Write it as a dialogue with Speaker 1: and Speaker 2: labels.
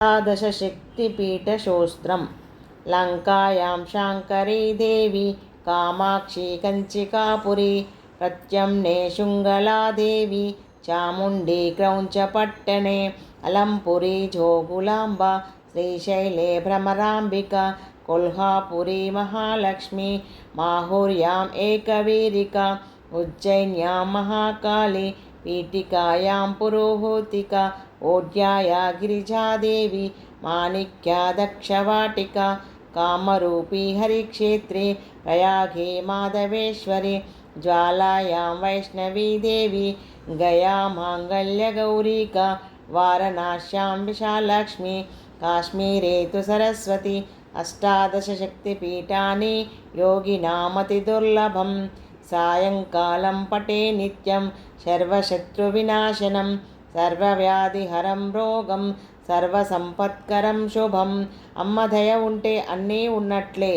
Speaker 1: एकादशशक्तिपीठस्तोत्रम् लङ्कायां शाङ्करी देवी कामाक्षी कञ्चिकापुरी प्रत्यम्ने शुङ्गला देवी चामुण्डी क्रौञ्चपट्टने अलम्पुरी जोगुलाम्बा श्रीशैले भ्रमराम्बिका कोल्हापुरी महालक्ष्मी माहुर्याम् एकवीरिका उज्जैन्यां महाकाली पीठिकायां पुरोहतिका ओढ्याया गिरिजादेवी माणिक्या दक्षवाटिका कामरूपी हरिक्षेत्रे प्रयागे माधवेश्वरी ज्वालायां वैष्णवी देवी गया माङ्गल्यगौरीका वारणास्यां विशालक्ष्मी काश्मीरे तु सरस्वती अष्टादशशक्तिपीठानि योगिनामतिदुर्लभम् सायङ्कालं पटे नित्यं सर्वशत्रुविनाशनं सर्वव्याधिहरं रोगं సర్వసంపత్కరం శుభం. అమ్మ దయ ఉంటే అన్నీ ఉన్నట్లే.